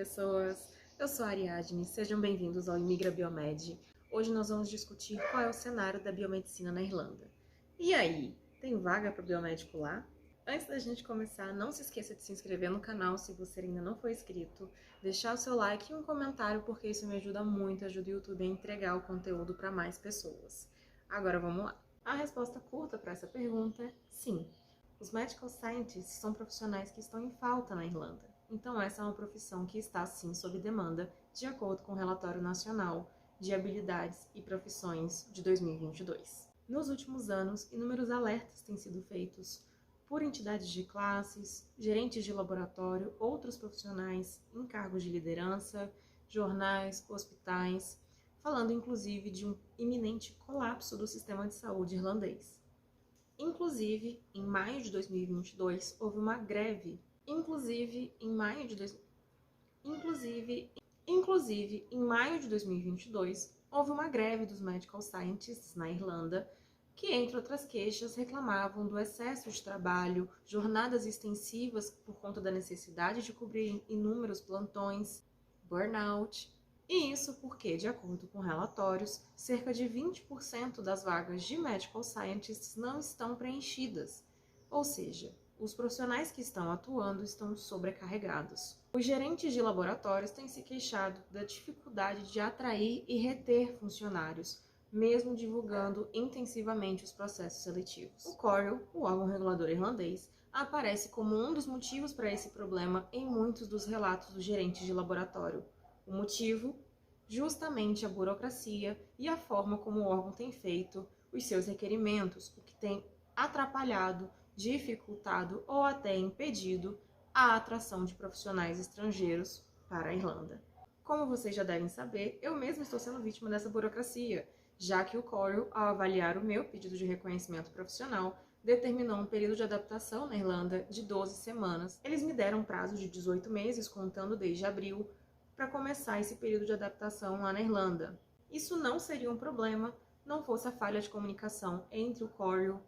pessoas! Eu sou a Ariadne, sejam bem-vindos ao Imigra Biomed. Hoje nós vamos discutir qual é o cenário da biomedicina na Irlanda. E aí, tem vaga para biomédico lá? Antes da gente começar, não se esqueça de se inscrever no canal se você ainda não for inscrito, deixar o seu like e um comentário porque isso me ajuda muito, ajuda o YouTube a entregar o conteúdo para mais pessoas. Agora vamos lá. A resposta curta para essa pergunta é sim. Os Medical Scientists são profissionais que estão em falta na Irlanda. Então essa é uma profissão que está sim sob demanda, de acordo com o Relatório Nacional de Habilidades e Profissões de 2022. Nos últimos anos, inúmeros alertas têm sido feitos por entidades de classes, gerentes de laboratório, outros profissionais em cargos de liderança, jornais, hospitais, falando inclusive de um iminente colapso do sistema de saúde irlandês. Inclusive, em maio de 2022, houve uma greve. Inclusive, em maio de 2022, houve uma greve dos Medical Scientists na Irlanda, que, entre outras queixas, reclamavam do excesso de trabalho, jornadas extensivas por conta da necessidade de cobrir inúmeros plantões, burnout. E isso porque, de acordo com relatórios, cerca de 20% das vagas de Medical Scientists não estão preenchidas, ou seja, os profissionais que estão atuando estão sobrecarregados. Os gerentes de laboratórios têm se queixado da dificuldade de atrair e reter funcionários, mesmo divulgando intensivamente os processos seletivos. O CORL, o órgão regulador irlandês, aparece como um dos motivos para esse problema em muitos dos relatos dos gerentes de laboratório. O motivo? Justamente a burocracia e a forma como o órgão tem feito os seus requerimentos, o que tem atrapalhado, dificultado ou até impedido a atração de profissionais estrangeiros para a Irlanda. Como vocês já devem saber, eu mesma estou sendo vítima dessa burocracia, já que o CORL, ao avaliar o meu pedido de reconhecimento profissional, determinou um período de adaptação na Irlanda de 12 semanas. Eles me deram um prazo de 18 meses, contando desde abril, para começar esse período de adaptação lá na Irlanda. Isso não seria um problema, não fosse a falha de comunicação entre o CORL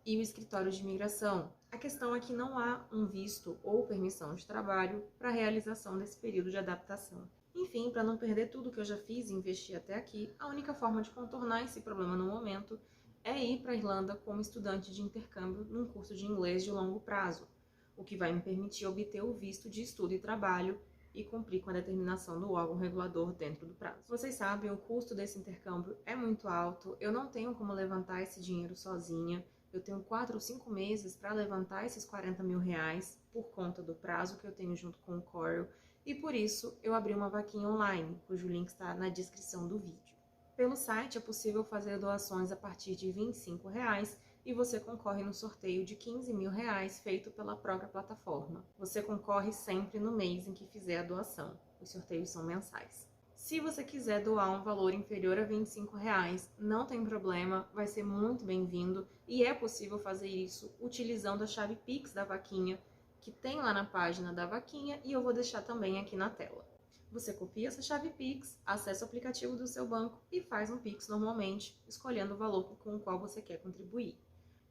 e o escritório de imigração. A questão é que não há um visto ou permissão de trabalho para a realização desse período de adaptação. Enfim, para não perder tudo que eu já fiz e investi até aqui, a única forma de contornar esse problema no momento é ir para a Irlanda como estudante de intercâmbio num curso de inglês de longo prazo, o que vai me permitir obter o visto de estudo e trabalho e cumprir com a determinação do órgão regulador dentro do prazo. Vocês sabem, o custo desse intercâmbio é muito alto, eu não tenho como levantar esse dinheiro sozinha, eu tenho 4 ou 5 meses para levantar esses 40 mil reais por conta do prazo que eu tenho junto com o CORL, e por isso eu abri uma vaquinha online, cujo link está na descrição do vídeo. Pelo site é possível fazer doações a partir de R$ 25 e você concorre no sorteio de 15 mil reais feito pela própria plataforma. Você concorre sempre no mês em que fizer a doação. Os sorteios são mensais. Se você quiser doar um valor inferior a R$ 25, não tem problema, vai ser muito bem-vindo e é possível fazer isso utilizando a chave Pix da vaquinha, que tem lá na página da vaquinha e eu vou deixar também aqui na tela. Você copia essa chave Pix, acessa o aplicativo do seu banco e faz um Pix normalmente, escolhendo o valor com o qual você quer contribuir.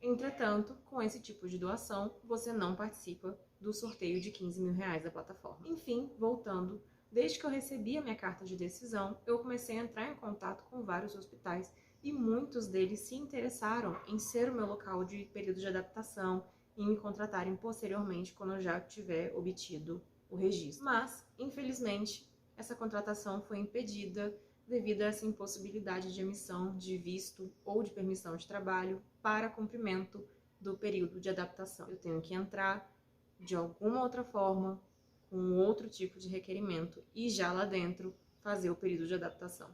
Entretanto, com esse tipo de doação, você não participa do sorteio de 15 mil reais da plataforma. Enfim, voltando, desde que eu recebi a minha carta de decisão, eu comecei a entrar em contato com vários hospitais e muitos deles se interessaram em ser o meu local de período de adaptação e me contratarem posteriormente quando eu já tiver obtido o registro. Mas, infelizmente, essa contratação foi impedida devido a essa impossibilidade de emissão de visto ou de permissão de trabalho para cumprimento do período de adaptação. Eu tenho que entrar de alguma outra forma, com outro tipo de requerimento e já lá dentro fazer o período de adaptação.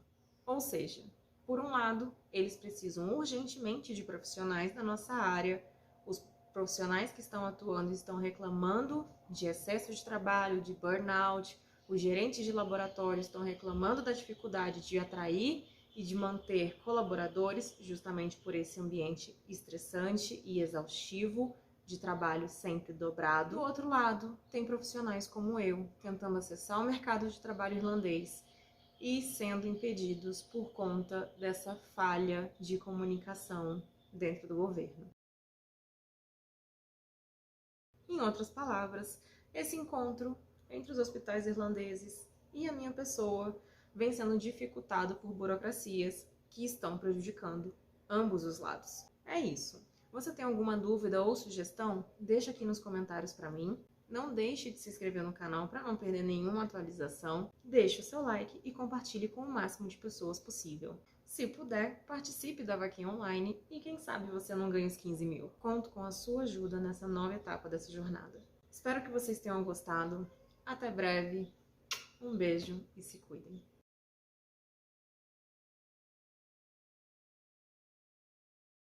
Ou seja, por um lado, eles precisam urgentemente de profissionais da nossa área, os profissionais que estão atuando estão reclamando de excesso de trabalho, de burnout, os gerentes de laboratório estão reclamando da dificuldade de atrair e de manter colaboradores, justamente por esse ambiente estressante e exaustivo, de trabalho sempre dobrado. Do outro lado, tem profissionais como eu, tentando acessar o mercado de trabalho irlandês e sendo impedidos por conta dessa falha de comunicação dentro do governo. Em outras palavras, esse encontro entre os hospitais irlandeses e a minha pessoa vem sendo dificultado por burocracias que estão prejudicando ambos os lados. É isso. Você tem alguma dúvida ou sugestão? Deixa aqui nos comentários para mim. Não deixe de se inscrever no canal para não perder nenhuma atualização. Deixe o seu like e compartilhe com o máximo de pessoas possível. Se puder, participe da vaquinha online e quem sabe você não ganha os 15 mil. Conto com a sua ajuda nessa nova etapa dessa jornada. Espero que vocês tenham gostado. Até breve. Um beijo e se cuidem.